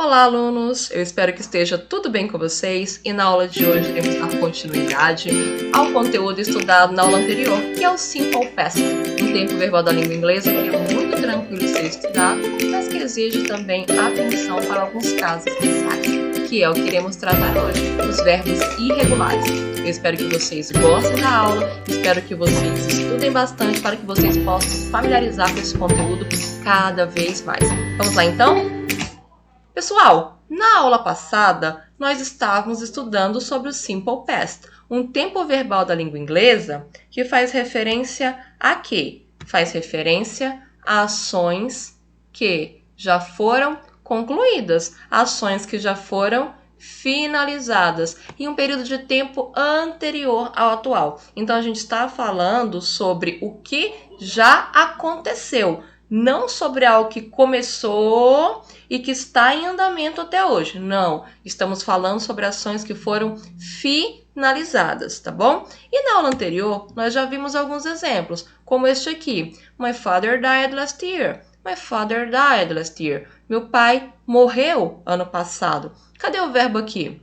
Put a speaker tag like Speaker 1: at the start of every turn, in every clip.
Speaker 1: Olá, alunos! Eu espero que esteja tudo bem com vocês e na aula de hoje iremos dar continuidade ao conteúdo estudado na aula anterior, que é o Simple Past, um tempo verbal da língua inglesa que é muito tranquilo de ser estudado, mas que exige também atenção para alguns casos especiais, que é o que iremos tratar hoje, os verbos irregulares. Eu espero que vocês gostem da aula, espero que vocês estudem bastante para que vocês possam se familiarizar com esse conteúdo cada vez mais. Vamos lá então? Pessoal, na aula passada, nós estávamos estudando sobre o Simple Past, um tempo verbal da língua inglesa que faz referência a quê? Faz referência a ações que já foram concluídas, ações que já foram finalizadas em um período de tempo anterior ao atual. Então, a gente está falando sobre o que já aconteceu, não sobre algo que começou e que está em andamento até hoje. Não, estamos falando sobre ações que foram finalizadas, tá bom? E na aula anterior, nós já vimos alguns exemplos, como este aqui. My father died last year. My father died last year. Meu pai morreu ano passado. Cadê o verbo aqui?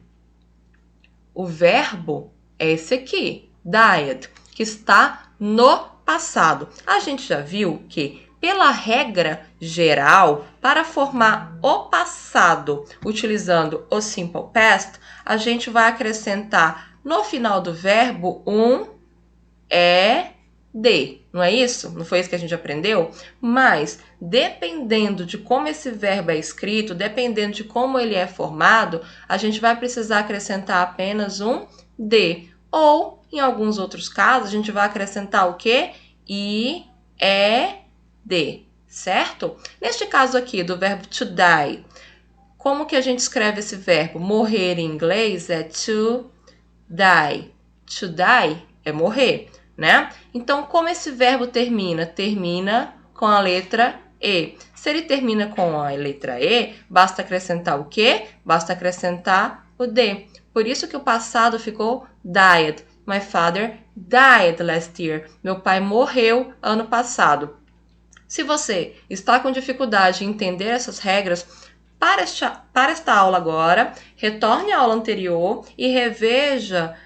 Speaker 1: O verbo é esse aqui, died, que está no passado. A gente já viu que pela regra geral, para formar o passado utilizando o Simple Past, a gente vai acrescentar no final do verbo um ED. Não é isso? Não foi isso que a gente aprendeu? Mas, dependendo de como esse verbo é escrito, dependendo de como ele é formado, a gente vai precisar acrescentar apenas um D. Ou, em alguns outros casos, a gente vai acrescentar o quê? IED. Certo? Neste caso aqui, do verbo to die, como que a gente escreve esse verbo? Morrer em inglês é to die. To die é morrer, né? Então, como esse verbo termina? Termina com a letra E. Se ele termina com a letra E, basta acrescentar o quê? Basta acrescentar o D. Por isso que o passado ficou died. My father died last year. Meu pai morreu ano passado. Se você está com dificuldade em entender essas regras, para esta aula agora, retorne à aula anterior e reveja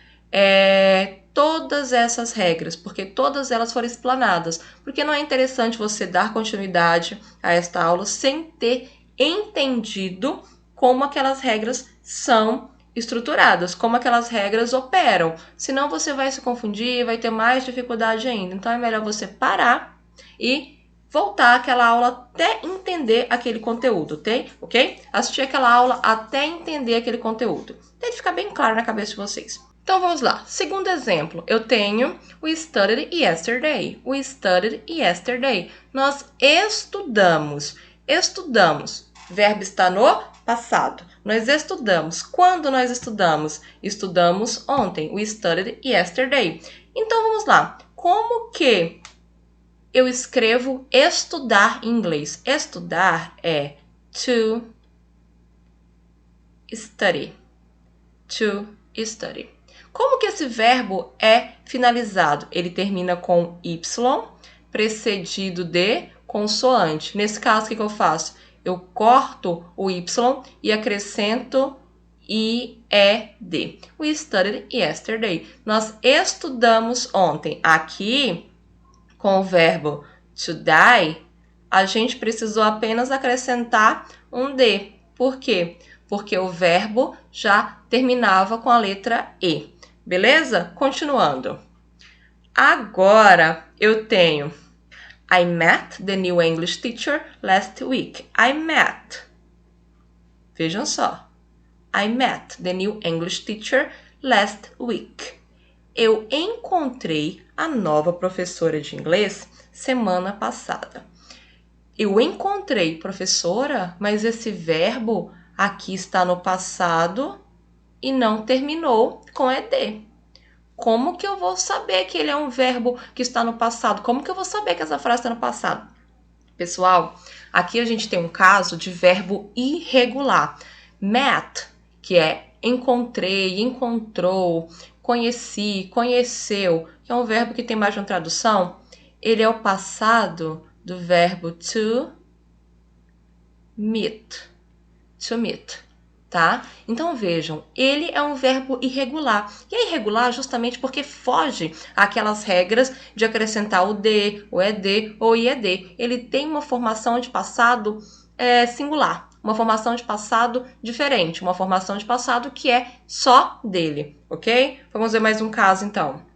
Speaker 1: todas essas regras, porque todas elas foram explanadas. Porque não é interessante você dar continuidade a esta aula sem ter entendido como aquelas regras são estruturadas, como aquelas regras operam. Senão você vai se confundir e vai ter mais dificuldade ainda. Então é melhor você parar e voltar àquela aula até entender aquele conteúdo, ok? Assistir aquela aula até entender aquele conteúdo. Deve ficar bem claro na cabeça de vocês. Então vamos lá. Segundo exemplo, eu tenho we studied yesterday. We studied yesterday. Nós estudamos. Estudamos. O verbo está no passado. Nós estudamos. Quando nós estudamos? Estudamos ontem. We studied yesterday. Então vamos lá. Como que eu escrevo estudar em inglês? Estudar é to study. To study. Como que esse verbo é finalizado? Ele termina com Y, precedido de consoante. Nesse caso, o que eu faço? Eu corto o Y e acrescento IED. We studied yesterday. Nós estudamos ontem. Aqui, com o verbo to die, a gente precisou apenas acrescentar um D. Por quê? Porque o verbo já terminava com a letra E. Beleza? Continuando. Agora eu tenho I met the new English teacher last week. I met. Vejam só. I met the new English teacher last week. Eu encontrei a nova professora de inglês semana passada. Eu encontrei, professora, mas esse verbo aqui está no passado e não terminou com ED. Como que eu vou saber que ele é um verbo que está no passado? Como que eu vou saber que essa frase está no passado? Pessoal, aqui a gente tem um caso de verbo irregular. Met, que é encontrei, encontrou, conheci, conheceu, que é um verbo que tem mais de uma tradução. Ele é o passado do verbo to meet. to meet, tá? Então vejam, ele é um verbo irregular. E é irregular justamente porque foge àquelas regras de acrescentar o de, o ed ou ied. Ele tem uma formação de passado singular, uma formação de passado diferente, uma formação de passado que é só dele, ok? Vamos ver mais um caso então.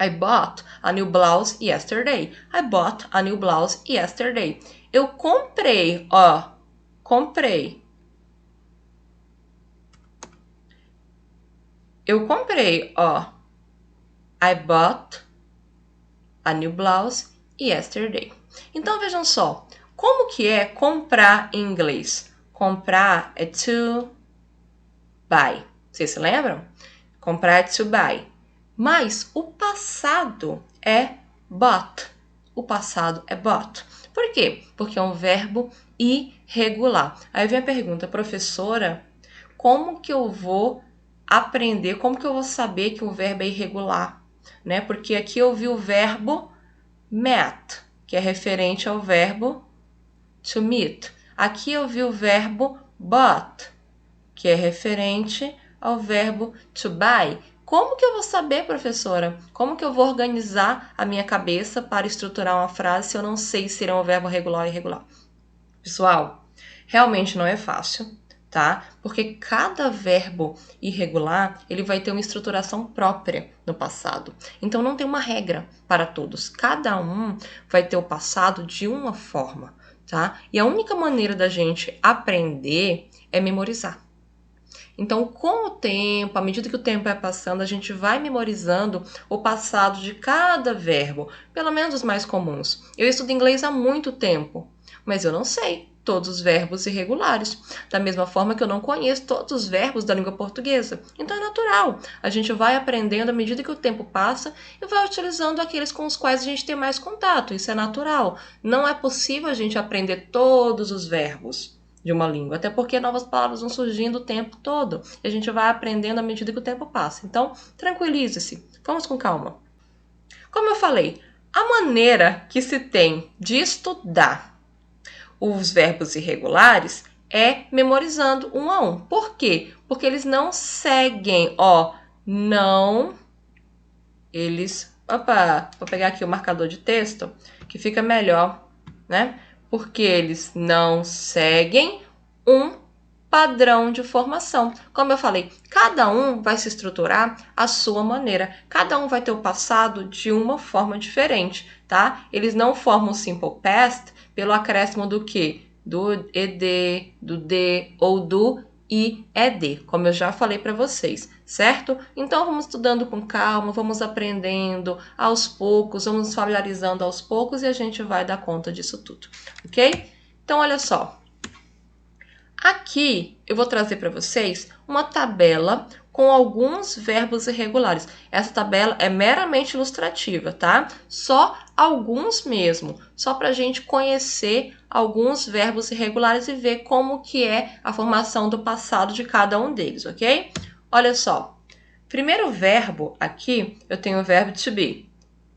Speaker 1: I bought a new blouse yesterday. I bought a new blouse yesterday. Eu comprei, ó, comprei. Eu comprei, ó. I bought a new blouse yesterday. Então vejam só, como que é comprar em inglês? Comprar é to buy. Vocês se lembram? Comprar é to buy. Mas o passado é bought. O passado é bought. Por quê? Porque é um verbo irregular. Aí vem a pergunta, professora, como que eu vou aprender, como que eu vou saber que o verbo é irregular? Né? Porque aqui eu vi o verbo met, que é referente ao verbo to meet. Aqui eu vi o verbo bought, que é referente ao verbo to buy. Como que eu vou saber, professora? Como que eu vou organizar a minha cabeça para estruturar uma frase se eu não sei se é um verbo regular ou irregular? Pessoal, realmente não é fácil, tá? Porque cada verbo irregular, ele vai ter uma estruturação própria no passado. Então não tem uma regra para todos. Cada um vai ter o passado de uma forma, tá? E a única maneira da gente aprender é memorizar. Então, com o tempo, à medida que o tempo vai passando, a gente vai memorizando o passado de cada verbo, pelo menos os mais comuns. Eu estudo inglês há muito tempo, mas eu não sei todos os verbos irregulares, da mesma forma que eu não conheço todos os verbos da língua portuguesa. Então é natural, a gente vai aprendendo à medida que o tempo passa e vai utilizando aqueles com os quais a gente tem mais contato, isso é natural. Não é possível a gente aprender todos os verbos de uma língua, até porque novas palavras vão surgindo o tempo todo e a gente vai aprendendo à medida que o tempo passa. Então, tranquilize-se, vamos com calma. Como eu falei, a maneira que se tem de estudar os verbos irregulares é memorizando um a um. Por quê? Porque eles não seguem, ó, não, eles... Opa, vou pegar aqui o marcador de texto, que fica melhor, né? Porque eles não seguem um padrão de formação. Como eu falei, cada um vai se estruturar à sua maneira. Cada um vai ter o passado de uma forma diferente, tá? Eles não formam o simple past pelo acréscimo do quê? Do ed, do de ou do ied, como eu já falei para vocês, certo? Então vamos estudando com calma, vamos aprendendo aos poucos, vamos familiarizando aos poucos e a gente vai dar conta disso tudo, ok? Então olha só, aqui eu vou trazer para vocês uma tabela com alguns verbos irregulares. Essa tabela é meramente ilustrativa, tá? Só alguns mesmo, só para a gente conhecer alguns verbos irregulares e ver como que é a formação do passado de cada um deles, ok? Olha só, primeiro verbo aqui, eu tenho o verbo to be.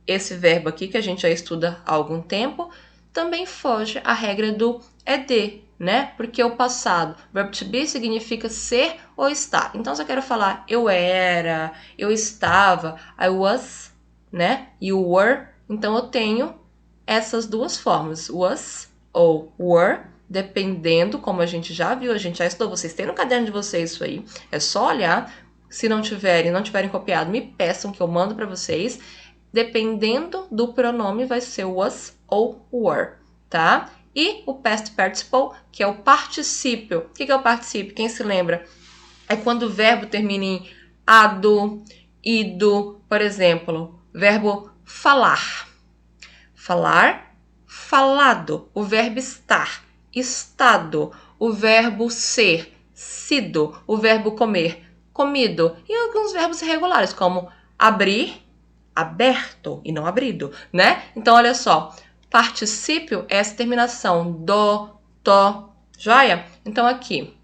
Speaker 1: Esse verbo aqui, que a gente já estuda há algum tempo, também foge à regra do ed, né? Porque o passado, verbo to be significa ser ou estar. Então, se eu quero falar eu era, eu estava, I was, né? You were. Então, eu tenho essas duas formas, was ou were, dependendo, como a gente já viu, a gente já estudou, vocês têm no caderno de vocês isso aí, é só olhar. Se não tiverem copiado, me peçam que eu mando para vocês. Dependendo do pronome, vai ser was ou were, tá? E o past participle, que é o particípio. O que é o particípio? Quem se lembra? É quando o verbo termina em ado, ido. Por exemplo, verbo falar. Falar, falado. O verbo estar, estado. O verbo ser, sido. O verbo comer, comido. E alguns verbos irregulares, como abrir, aberto e não abrido, né? Então, olha só. Particípio é essa terminação do, to, joia? Então, aqui,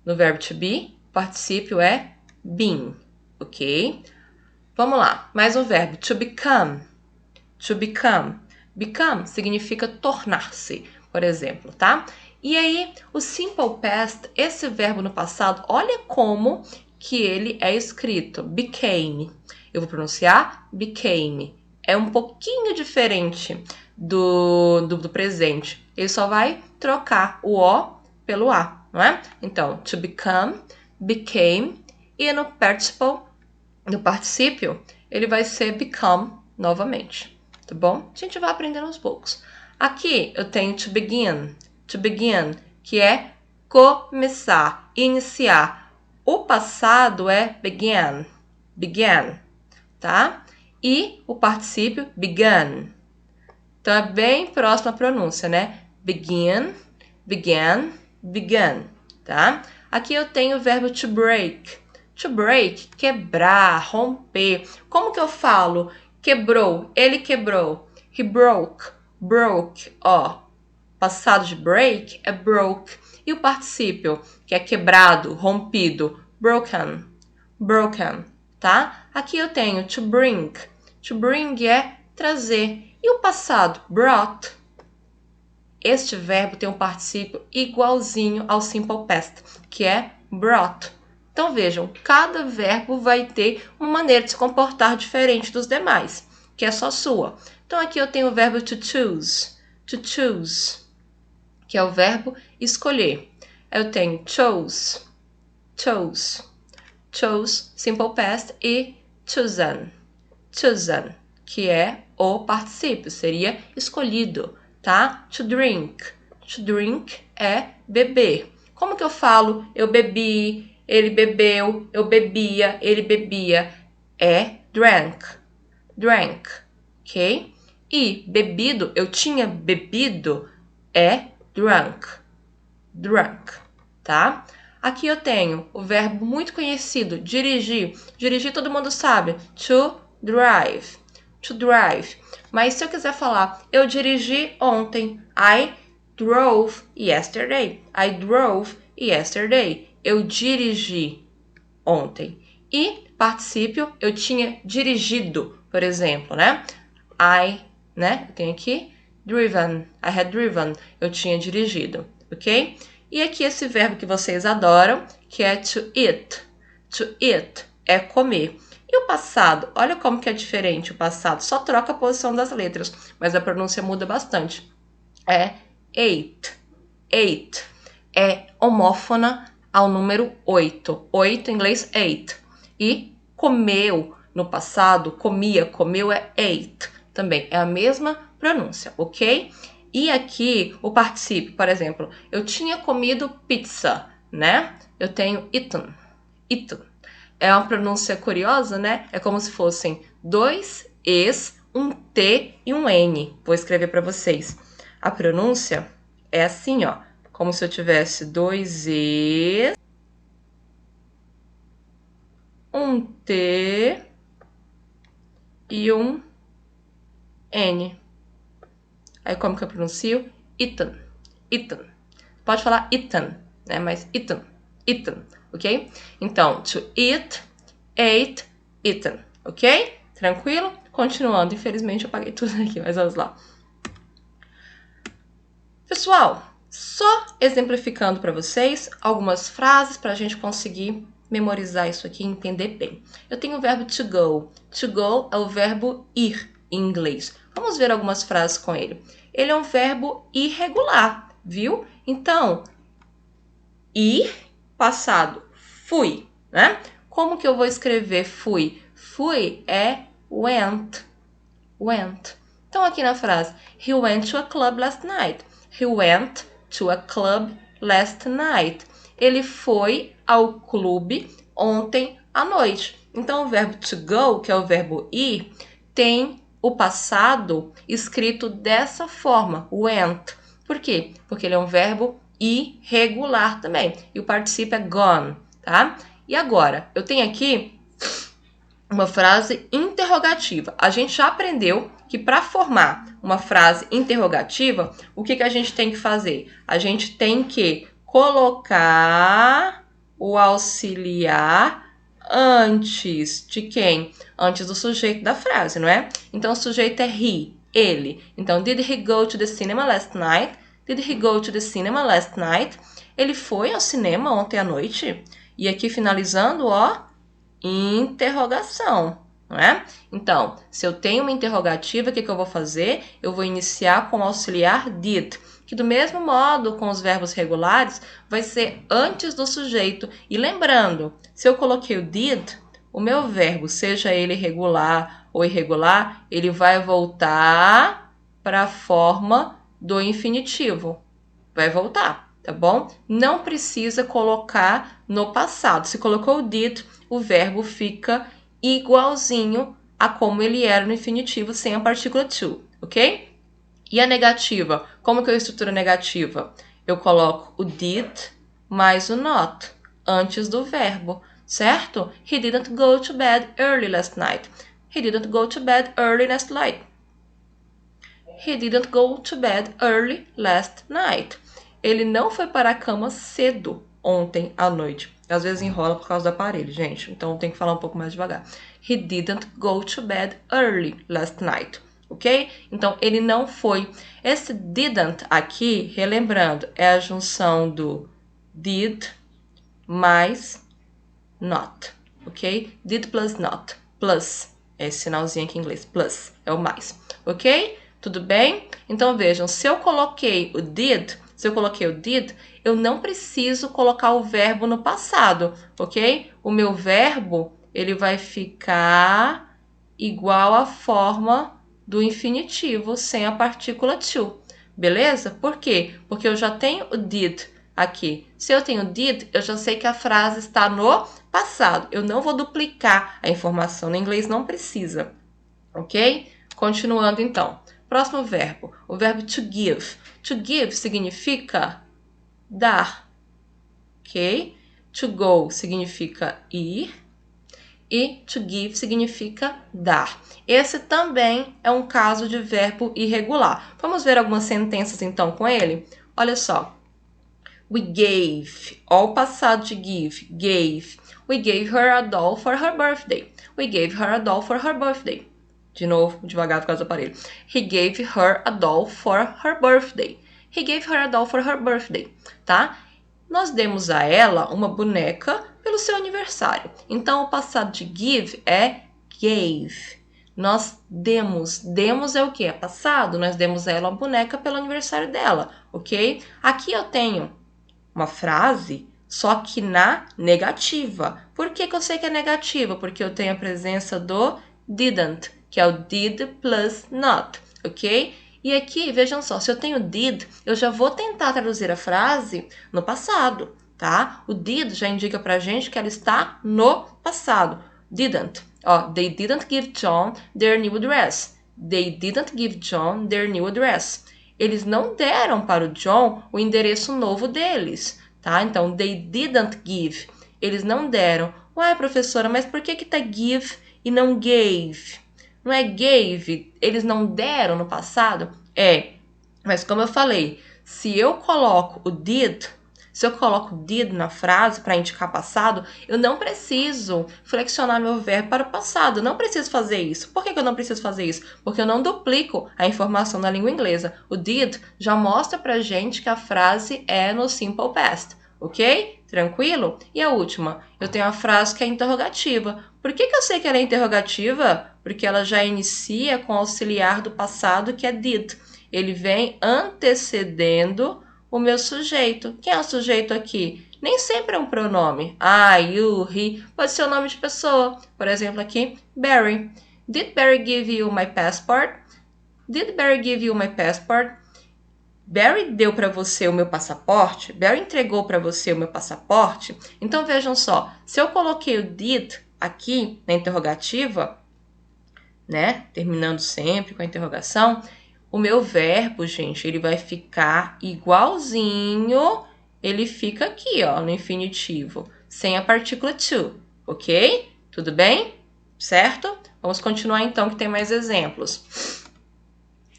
Speaker 1: no verbo to be, particípio é been, ok? Vamos lá, mais um verbo, to become. To become. Become significa tornar-se, por exemplo, tá? E aí, o simple past, esse verbo no passado, olha como que ele é escrito. Became. Eu vou pronunciar became. É um pouquinho diferente do presente. Ele só vai trocar o O pelo A, não é? Então, to become, became, e no particípio, ele vai ser become novamente, tá bom? A gente vai aprendendo aos poucos. Aqui eu tenho to begin, que é começar, iniciar. O passado é began, tá? E o particípio began. Então é bem próximo à pronúncia, né? Begin, began, began, tá? Aqui eu tenho o verbo to break. To break, quebrar, romper. Como que eu falo? Quebrou, ele quebrou. He broke, ó. Passado de break é broke. E o particípio, que é quebrado, rompido, broken, tá? Aqui eu tenho to bring. To bring é trazer. E o passado, brought. Este verbo tem um particípio igualzinho ao simple past, que é brought. Então vejam, cada verbo vai ter uma maneira de se comportar diferente dos demais, que é só sua. Então aqui eu tenho o verbo to choose, que é o verbo escolher. Eu tenho chose, simple past, e chosen, que é o particípio, seria escolhido, tá? To drink é beber. Como que eu falo? Eu bebi, ele bebeu, eu bebia, ele bebia. É drank, ok? E bebido, eu tinha bebido, é drunk, tá? Aqui eu tenho o verbo muito conhecido, dirigir. Dirigir todo mundo sabe, to drive. Mas se eu quiser falar, eu dirigi ontem, I drove yesterday. Eu dirigi ontem. E particípio, eu tinha dirigido, por exemplo, né? Eu tenho aqui driven. I had driven. Eu tinha dirigido, ok? E aqui esse verbo que vocês adoram, que é to eat. To eat é comer. E o passado? Olha como que é diferente o passado. Só troca a posição das letras, mas a pronúncia muda bastante. É ate. É homófona ao número 8. 8 em inglês, ate. E comeu no passado, comeu é ate. Também é a mesma pronúncia, ok? E aqui o particípio, por exemplo, eu tinha comido pizza, né? Eu tenho eaten. É uma pronúncia curiosa, né? É como se fossem 2 Es, um T e um N. Vou escrever para vocês. A pronúncia é assim, ó. Como se eu tivesse 2 Es, um T e um N. Aí como que eu pronuncio? Eaten. Pode falar eaten, né? Mas eaten, ok? Então, to eat, ate, eaten, ok? Tranquilo? Continuando. Infelizmente eu apaguei tudo aqui, mas vamos lá. Pessoal, só exemplificando para vocês algumas frases para a gente conseguir memorizar isso aqui e entender bem. Eu tenho o verbo to go. To go é o verbo ir em inglês. Vamos ver algumas frases com ele. Ele é um verbo irregular, viu? Então, ir, passado, fui, né? Como que eu vou escrever fui? Fui é went. Então, aqui na frase, he went to a club last night. He went to a club last night. Ele foi ao clube ontem à noite. Então, o verbo to go, que é o verbo ir, tem o passado escrito dessa forma, went. Por quê? Porque ele é um verbo irregular também. E o particípio é gone, tá? E agora, eu tenho aqui uma frase interrogativa. A gente já aprendeu que para formar uma frase interrogativa, o que a gente tem que fazer? A gente tem que colocar o auxiliar antes de quem? Antes do sujeito da frase, não é? Então, o sujeito é he, ele. Então, did he go to the cinema last night? Did he go to the cinema last night? Ele foi ao cinema ontem à noite? E aqui finalizando, ó, interrogação, não é? Então, se eu tenho uma interrogativa, o que eu vou fazer? Eu vou iniciar com o auxiliar did, que do mesmo modo com os verbos regulares, vai ser antes do sujeito. E lembrando, se eu coloquei o did, o meu verbo, seja ele regular ou irregular, ele vai voltar para a forma do infinitivo. Vai voltar, tá bom? Não precisa colocar no passado. Se colocou o did, o verbo fica igualzinho a como ele era no infinitivo sem a partícula to, ok? E a negativa? Como que eu estruturo a negativa? Eu coloco o did mais o not antes do verbo, certo? He didn't go to bed early last night. He didn't go to bed early last night. He didn't go to bed early last night. Ele não foi para a cama cedo ontem à noite. Às vezes enrola por causa do aparelho, gente. Então tem que falar um pouco mais devagar. He didn't go to bed early last night. Ok? Então ele não foi. Esse didn't aqui, relembrando, é a junção do did mais not. Ok? Did plus not. Plus. É esse sinalzinho aqui em inglês. Plus. É o mais. Ok? Tudo bem? Então vejam, se eu coloquei o did, eu não preciso colocar o verbo no passado, ok? O meu verbo, ele vai ficar igual à forma do infinitivo sem a partícula to, beleza? Por quê? Porque eu já tenho o did aqui. Se eu tenho did, eu já sei que a frase está no passado. Eu não vou duplicar a informação. No inglês não precisa, ok? Continuando então. Próximo verbo, o verbo to give. To give significa dar, ok? To go significa ir e to give significa dar. Esse também é um caso de verbo irregular. Vamos ver algumas sentenças então com ele? Olha só. We gave, ó o passado de give, gave. We gave her a doll for her birthday. We gave her a doll for her birthday. De novo, devagar por causa do aparelho. He gave her a doll for her birthday. He gave her a doll for her birthday, tá? Nós demos a ela uma boneca pelo seu aniversário. Então, o passado de give é gave. Nós demos. Demos é o quê? É passado. Nós demos a ela uma boneca pelo aniversário dela, ok? Aqui eu tenho uma frase, só que na negativa. Por que eu sei que é negativa? Porque eu tenho a presença do didn't, que é o did plus not, ok? E aqui, vejam só, se eu tenho did, eu já vou tentar traduzir a frase no passado, tá? O did já indica pra gente que ela está no passado. Didn't. Ó, they didn't give John their new address. They didn't give John their new address. Eles não deram para o John o endereço novo deles, tá? Então, they didn't give. Eles não deram. Ué, professora, mas por que tá give e não gave? Não é gave, eles não deram no passado? É, mas como eu falei, se eu coloco o did na frase para indicar passado, eu não preciso flexionar meu verbo para o passado, não preciso fazer isso. Por que eu não preciso fazer isso? Porque eu não duplico a informação na língua inglesa. O did já mostra pra gente que a frase é no simple past, ok? Tranquilo? E a última, eu tenho a frase que é interrogativa. Por que eu sei que ela é interrogativa? Porque ela já inicia com o auxiliar do passado, que é did. Ele vem antecedendo o meu sujeito. Quem é o sujeito aqui? Nem sempre é um pronome. You, he. Pode ser o nome de pessoa. Por exemplo, aqui, Barry. Did Barry give you my passport? Did Barry give you my passport? Barry deu para você o meu passaporte? Barry entregou para você o meu passaporte? Então, vejam só. Se eu coloquei o did aqui na interrogativa, né? Terminando sempre com a interrogação, o meu verbo, gente, ele vai ficar igualzinho, ele fica aqui, ó, no infinitivo, sem a partícula to, ok? Tudo bem? Certo? Vamos continuar então, que tem mais exemplos.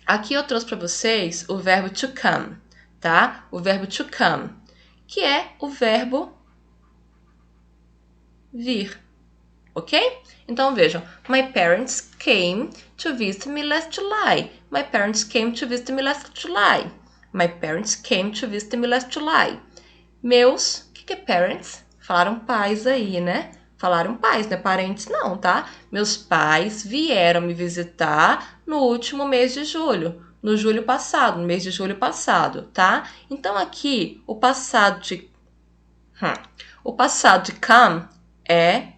Speaker 1: Aqui eu trouxe para vocês o verbo to come, tá? O verbo to come, que é o verbo vir, ok? Então vejam, my parents came to visit me last July. My parents came to visit me last July. My parents came to visit me last July. Meus, o que é parents? Falaram pais aí, né? Falaram pais, não é parentes não, tá? Meus pais vieram me visitar no último mês de julho. No julho passado, no mês de julho passado, tá? Então aqui, o passado de come é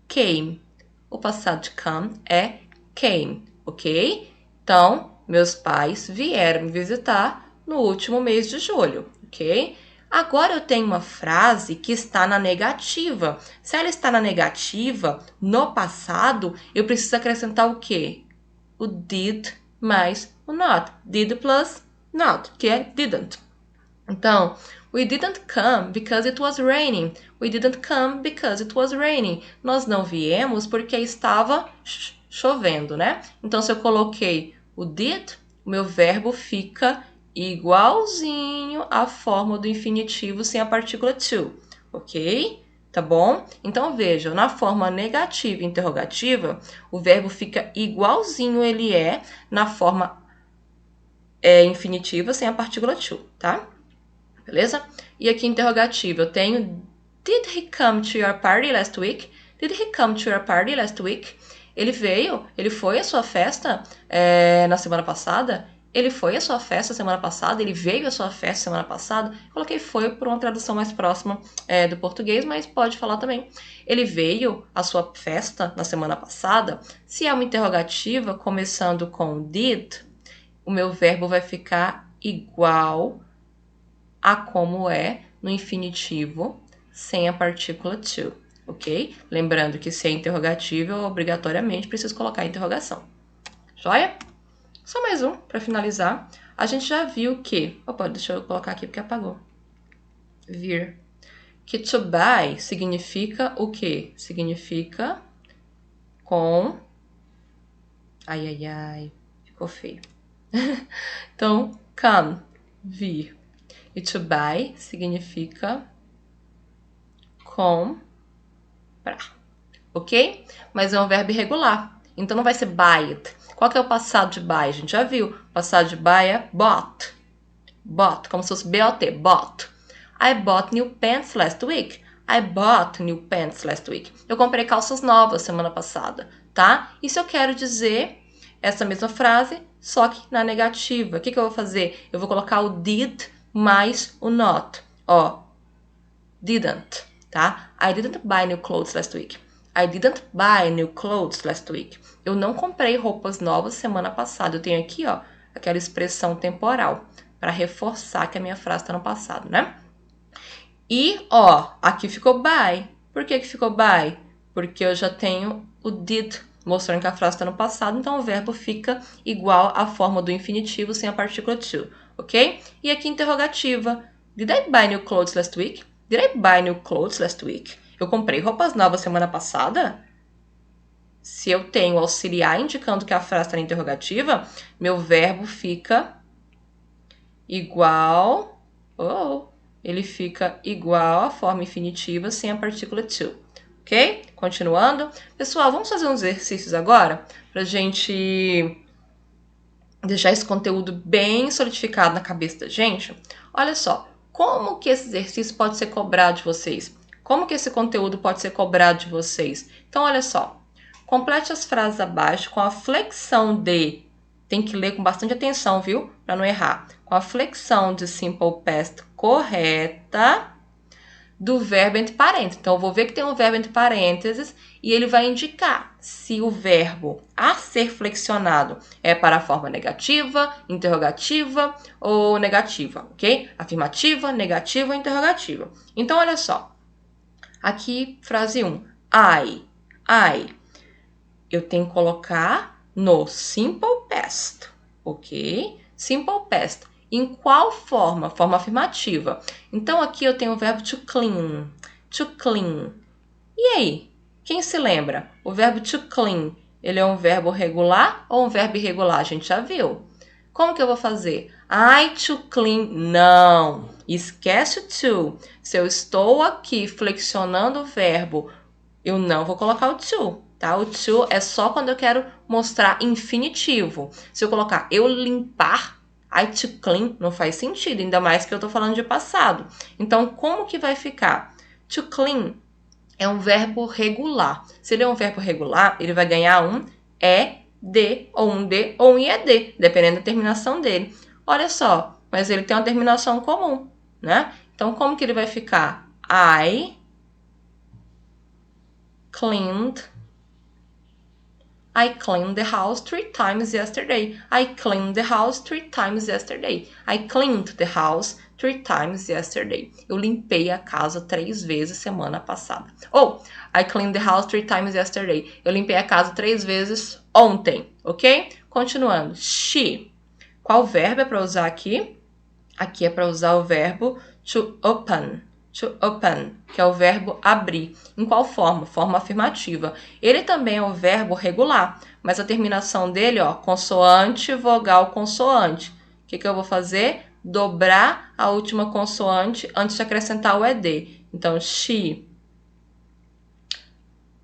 Speaker 1: came. O passado de come é came, ok? Então, meus pais vieram me visitar no último mês de julho, ok? Agora eu tenho uma frase que está na negativa. Se ela está na negativa, no passado, eu preciso acrescentar o quê? O did mais o not. Did plus not, que é didn't. Então, we didn't come because it was raining. We didn't come because it was raining. Nós não viemos porque estava chovendo, né? Então, se eu coloquei o did, o meu verbo fica igualzinho à forma do infinitivo sem a partícula to, ok? Tá bom? Então, vejam, na forma negativa e interrogativa, o verbo fica igualzinho ele é na forma infinitiva sem a partícula to, tá? Beleza? E aqui interrogativa, eu tenho Did he come to your party last week? Did he come to your party last week? Ele veio? Ele foi à sua festa na semana passada? Ele foi à sua festa semana passada? Ele veio à sua festa semana passada? Coloquei foi por uma tradução mais próxima do português, mas pode falar também. Ele veio à sua festa na semana passada? Se é uma interrogativa começando com did, o meu verbo vai ficar igual a como é no infinitivo sem a partícula to, ok? Lembrando que se é interrogativo, eu obrigatoriamente preciso colocar a interrogação. Joia? Só mais um para finalizar. A gente já viu que... Opa, deixa eu colocar aqui porque apagou. Vir. Que to buy significa o quê? Significa com... Ai. Ficou feio. Então, come. Vir. E to buy significa comprar, ok? Mas é um verbo irregular, então não vai ser buy it. Qual que é o passado de buy? A gente já viu. O passado de buy é bought. Bought, como se fosse B-O-T, bought. I bought new pants last week. I bought new pants last week. Eu comprei calças novas semana passada, tá? E se eu quero dizer essa mesma frase, só que na negativa, o que eu vou fazer? Eu vou colocar o did mais o not. Ó, didn't, tá? I didn't buy new clothes last week. I didn't buy new clothes last week. Eu não comprei roupas novas semana passada. Eu tenho aqui, ó, aquela expressão temporal para reforçar que a minha frase está no passado, né? E, ó, aqui ficou by. Por que ficou by? Porque eu já tenho o did, mostrando que a frase está no passado, então o verbo fica igual à forma do infinitivo sem a partícula to, ok? E aqui interrogativa. Did I buy new clothes last week? Did I buy new clothes last week? Eu comprei roupas novas semana passada? Se eu tenho auxiliar indicando que a frase está na interrogativa, meu verbo fica igual... ele fica igual à forma infinitiva sem a partícula to. Ok? Continuando. Pessoal, vamos fazer uns exercícios agora pra gente deixar esse conteúdo bem solidificado na cabeça da gente. Olha só, como que esse exercício pode ser cobrado de vocês? Como que esse conteúdo pode ser cobrado de vocês? Então, olha só. Complete as frases abaixo com a flexão de... Tem que ler com bastante atenção, viu? Para não errar. Com a flexão de simple past correta do verbo entre parênteses. Então, eu vou ver que tem um verbo entre parênteses e ele vai indicar se o verbo a ser flexionado é para a forma negativa, interrogativa ou negativa, ok? Afirmativa, negativa ou interrogativa. Então, olha só. Aqui, frase 1. I. Eu tenho que colocar no simple past, ok? Simple past. Em qual forma? Forma afirmativa. Então, aqui eu tenho o verbo to clean. To clean. E aí? Quem se lembra? O verbo to clean, ele é um verbo regular ou um verbo irregular? A gente já viu. Como que eu vou fazer? I to clean. Não. Esquece o to. Se eu estou aqui flexionando o verbo, eu não vou colocar o to. Tá? O to é só quando eu quero mostrar infinitivo. Se eu colocar eu limpar I to clean não faz sentido, ainda mais que eu tô falando de passado. Então, como que vai ficar? To clean é um verbo regular. Se ele é um verbo regular, ele vai ganhar um ED, ou um D, ou um IED, dependendo da terminação dele. Olha só, mas ele tem uma terminação comum, né? Então, como que ele vai ficar? I cleaned the house 3 times yesterday. I cleaned the house 3 times yesterday. I cleaned the house 3 times yesterday. Eu limpei a casa 3 vezes semana passada. Ou, I cleaned the house 3 times yesterday. Eu limpei a casa 3 vezes ontem, ok? Continuando. She. Qual verbo é para usar aqui? Aqui é para usar o verbo to open. To open, que é o verbo abrir. Em qual forma? Forma afirmativa. Ele também é um verbo regular, mas a terminação dele, ó, consoante, vogal, consoante. O que eu vou fazer? Dobrar a última consoante antes de acrescentar o ED. Então, she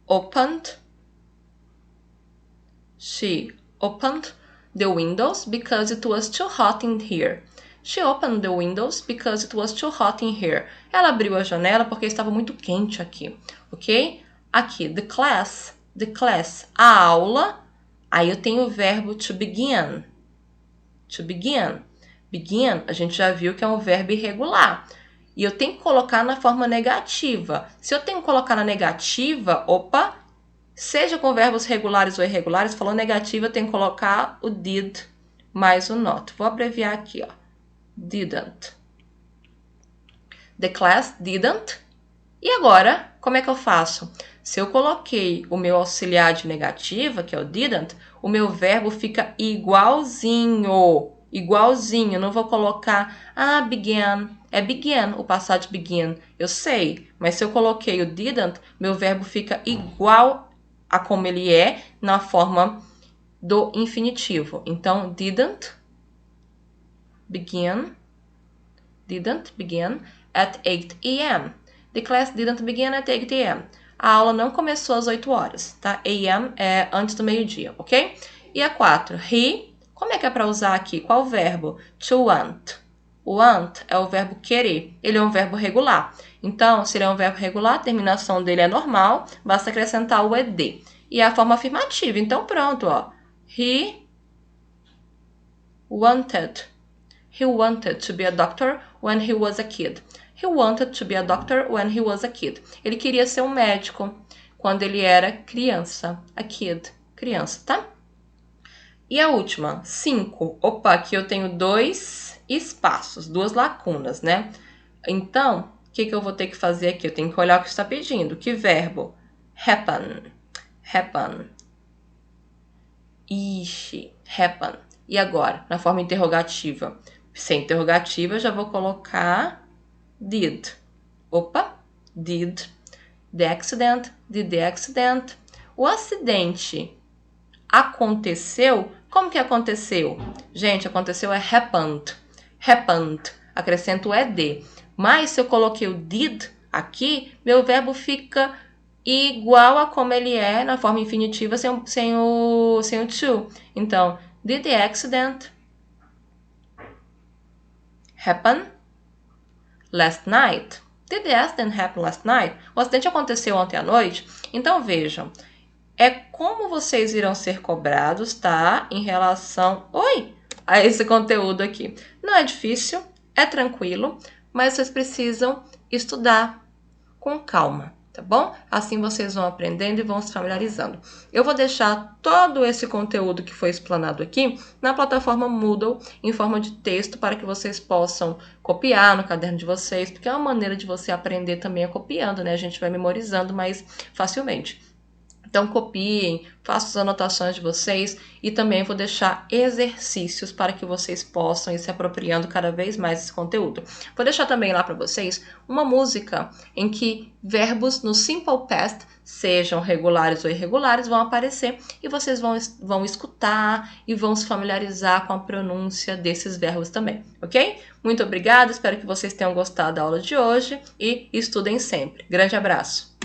Speaker 1: opened the windows because it was too hot in here. She opened the windows because it was too hot in here. Ela abriu a janela porque estava muito quente aqui, ok? Aqui, the class, a aula. Aí eu tenho o verbo to begin. To begin. Begin, a gente já viu que é um verbo irregular. E eu tenho que colocar na forma negativa. Se eu tenho que colocar na negativa, seja com verbos regulares ou irregulares, falou negativa, eu tenho que colocar o did mais o not. Vou abreviar aqui, ó. Didn't. The class didn't. E agora, como é que eu faço? Se eu coloquei o meu auxiliar de negativa, que é o didn't, o meu verbo fica igualzinho. Igualzinho. Não vou colocar, began. É began, o passado de begin. Eu sei. Mas se eu coloquei o didn't, meu verbo fica igual a como ele é na forma do infinitivo. Então, didn't begin at 8 a.m. The class didn't begin at 8 a.m. A aula não começou às 8 horas, tá? A.m. é antes do meio-dia, ok? E a 4, he, como é que é para usar aqui? Qual verbo? To want. Want é o verbo querer. Ele é um verbo regular. Então, se ele é um verbo regular, a terminação dele é normal, basta acrescentar o ED. E a forma afirmativa. Então, pronto, ó. He wanted to be a doctor when he was a kid. He wanted to be a doctor when he was a kid. Ele queria ser um médico quando ele era criança. A kid. Criança, tá? E a última, 5. Aqui eu tenho 2 espaços, 2 lacunas, né? Então, o que eu vou ter que fazer aqui? Eu tenho que olhar o que está pedindo. Que verbo? Happen. Ixi, happen. E agora, na forma interrogativa? Sem interrogativa, eu já vou colocar did. Did. The accident. Did the accident. O acidente aconteceu. Como que aconteceu? Gente, aconteceu é happened. Acrescento o ED. Mas se eu coloquei o did aqui, meu verbo fica igual a como ele é na forma infinitiva sem o to. Então, did the accident happen last night? Did the accident happen last night? O acidente aconteceu ontem à noite? Então, vejam, é como vocês irão ser cobrados, tá? Em relação, a esse conteúdo aqui. Não é difícil, é tranquilo, mas vocês precisam estudar com calma, tá bom? Assim vocês vão aprendendo e vão se familiarizando. Eu vou deixar todo esse conteúdo que foi explanado aqui na plataforma Moodle em forma de texto para que vocês possam copiar no caderno de vocês, porque é uma maneira de você aprender também copiando, né? A gente vai memorizando mais facilmente. Então, copiem, façam as anotações de vocês e também vou deixar exercícios para que vocês possam ir se apropriando cada vez mais desse conteúdo. Vou deixar também lá para vocês uma música em que verbos no Simple Past, sejam regulares ou irregulares, vão aparecer e vocês vão escutar e vão se familiarizar com a pronúncia desses verbos também, ok? Muito obrigada, espero que vocês tenham gostado da aula de hoje e estudem sempre. Grande abraço!